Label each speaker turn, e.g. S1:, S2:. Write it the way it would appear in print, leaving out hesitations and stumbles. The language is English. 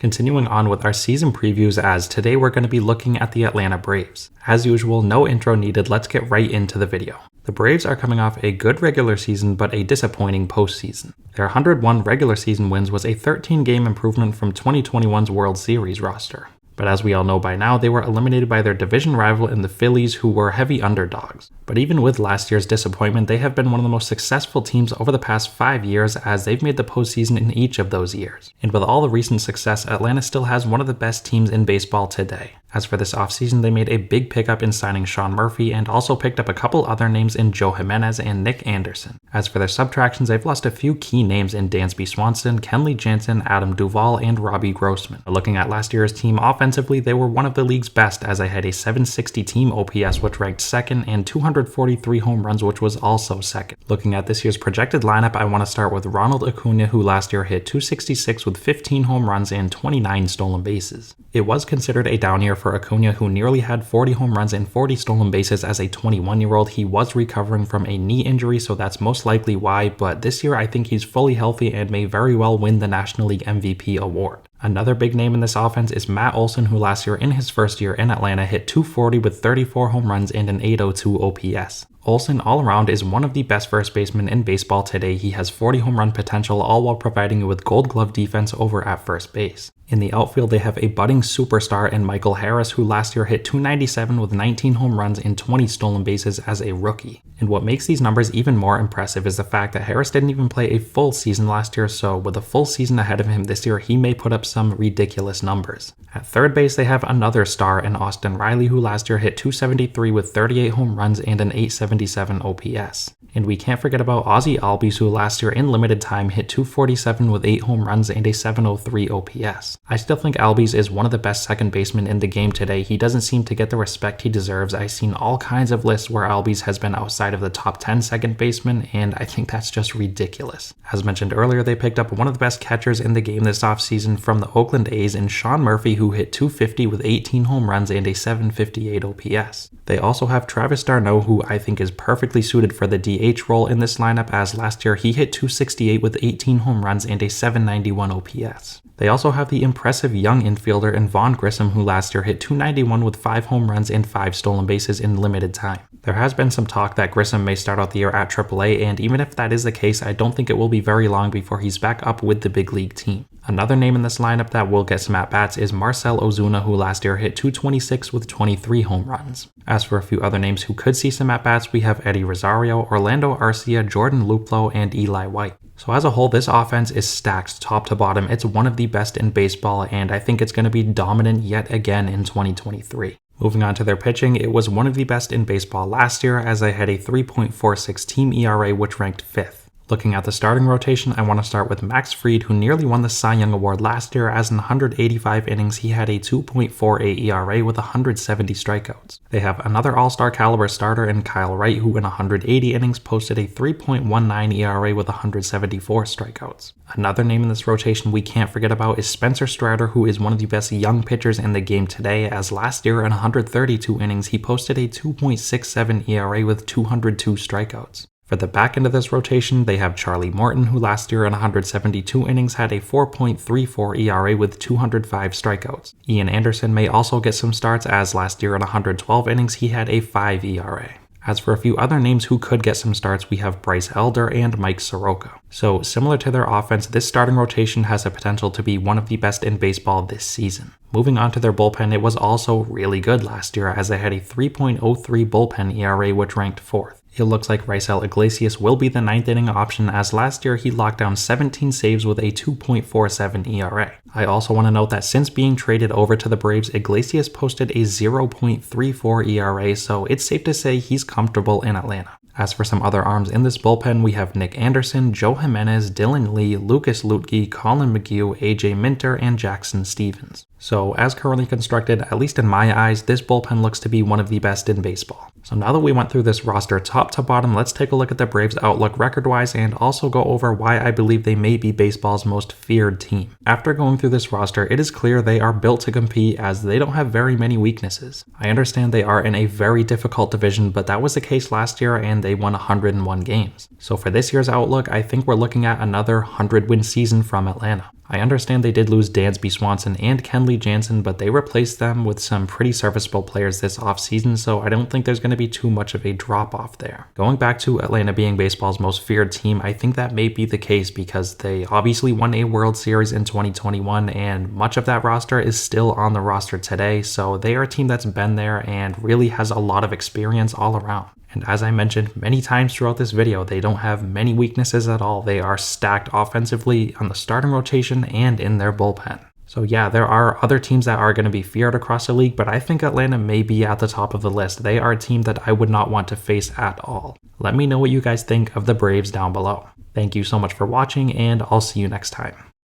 S1: Continuing on with our season previews, as today we're going to be looking at the Atlanta Braves. As usual, no intro needed, let's get right into the video. The Braves are coming off a good regular season but a disappointing postseason. Their 101 regular season wins was a 13-game improvement from 2021's World Series roster. But as we all know by now, they were eliminated by their division rival in the Phillies, who were heavy underdogs. But even with last year's disappointment, they have been one of the most successful teams over the past 5 years, as they've made the postseason in each of those years. And with all the recent success, Atlanta still has one of the best teams in baseball today. As for this offseason, they made a big pickup in signing Sean Murphy and also picked up a couple other names in Joe Jimenez and Nick Anderson. As for their subtractions, they've lost a few key names in Dansby Swanson, Kenley Jansen, Adam Duvall, and Robbie Grossman. But looking at last year's team offensively, they were one of the league's best, as they had a 760 team OPS, which ranked second, and 243 home runs, which was also second. Looking at this year's projected lineup, I want to start with Ronald Acuna, who last year hit 266 with 15 home runs and 29 stolen bases. It was considered a down year for Acuna, who nearly had 40 home runs and 40 stolen bases as a 21-year-old. He was recovering from a knee injury, so that's most likely why, but this year I think he's fully healthy and may very well win the National League MVP award. Another big name in this offense is Matt Olson, who last year in his first year in Atlanta hit 240 with 34 home runs and an 802 OPS. Olson all around is one of the best first basemen in baseball today. He has 40 home run potential, all while providing you with gold glove defense over at first base. In the outfield, they have a budding superstar in Michael Harris, who last year hit 297 with 19 home runs and 20 stolen bases as a rookie. And what makes these numbers even more impressive is the fact that Harris didn't even play a full season last year, so with a full season ahead of him this year, he may put up some ridiculous numbers. At third base, they have another star in Austin Riley, who last year hit 273 with 38 home runs and an 877 OPS. And we can't forget about Ozzie Albies, who last year in limited time hit 247 with 8 home runs and a 703 OPS. I still think Albies is one of the best second basemen in the game today. He doesn't seem to get the respect he deserves. I've seen all kinds of lists where Albies has been outside of the top 10 second basemen, and I think that's just ridiculous. As mentioned earlier, they picked up one of the best catchers in the game this offseason from the Oakland A's in Sean Murphy, who hit 250 with 18 home runs and a 758 OPS. They also have Travis d'Arnaud, who I think is perfectly suited for the DH role in this lineup, as last year he hit 268 with 18 home runs and a 791 OPS. They also have the impressive young infielder in Vaughn Grissom, who last year hit 291 with 5 home runs and 5 stolen bases in limited time. There has been some talk that Grissom may start out the year at AAA, and even if that is the case, I don't think it will be very long before he's back up with the big league team. Another name in this lineup that will get some at-bats is Marcell Ozuna, who last year hit 226 with 23 home runs. As for a few other names who could see some at-bats, we have Eddie Rosario, Orlando Arcia, Jordan Luplow, and Eli White. So as a whole, this offense is stacked top to bottom. It's one of the best in baseball, and I think it's going to be dominant yet again in 2023. Moving on to their pitching, it was one of the best in baseball last year, as they had a 3.46 team ERA, which ranked 5th. Looking at the starting rotation, I want to start with Max Fried, who nearly won the Cy Young Award last year, as in 185 innings he had a 2.48 ERA with 170 strikeouts. They have another all-star caliber starter in Kyle Wright, who in 180 innings posted a 3.19 ERA with 174 strikeouts. Another name in this rotation we can't forget about is Spencer Strider, who is one of the best young pitchers in the game today, as last year in 132 innings he posted a 2.67 ERA with 202 strikeouts. For the back end of this rotation, they have Charlie Morton, who last year in 172 innings had a 4.34 ERA with 205 strikeouts. Ian Anderson may also get some starts, as last year in 112 innings he had a 5 ERA. As for a few other names who could get some starts, we have Bryce Elder and Mike Soroka. So similar to their offense, this starting rotation has the potential to be one of the best in baseball this season. Moving on to their bullpen, it was also really good last year, as they had a 3.03 bullpen ERA, which ranked 4th. It looks like Raisel Iglesias will be the 9th inning option, as last year he locked down 17 saves with a 2.47 ERA. I also want to note that since being traded over to the Braves, Iglesias posted a 0.34 ERA, so it's safe to say he's comfortable in Atlanta. As for some other arms in this bullpen, we have Nick Anderson, Joe Jimenez, Dylan Lee, Lucas Luetge, Colin McHugh, AJ Minter, and Jackson Stevens. So as currently constructed, at least in my eyes, this bullpen looks to be one of the best in baseball. So now that we went through this roster top to bottom, let's take a look at the Braves' outlook record-wise and also go over why I believe they may be baseball's most feared team. After going through this roster, it is clear they are built to compete, as they don't have very many weaknesses. I understand they are in a very difficult division, but that was the case last year and they won 101 games. So for this year's outlook, I think we're looking at another 100-win season from Atlanta. I understand they did lose Dansby Swanson and Kenley Jansen, but they replaced them with some pretty serviceable players this offseason, so I don't think there's going to be too much of a drop-off there. Going back to Atlanta being baseball's most feared team, I think that may be the case because they obviously won a World Series in 2021, and much of that roster is still on the roster today, so they are a team that's been there and really has a lot of experience all around. And as I mentioned many times throughout this video, they don't have many weaknesses at all. They are stacked offensively on the starting rotation and in their bullpen. So yeah, there are other teams that are going to be feared across the league, but I think Atlanta may be at the top of the list. They are a team that I would not want to face at all. Let me know what you guys think of the Braves down below. Thank you so much for watching, and I'll see you next time.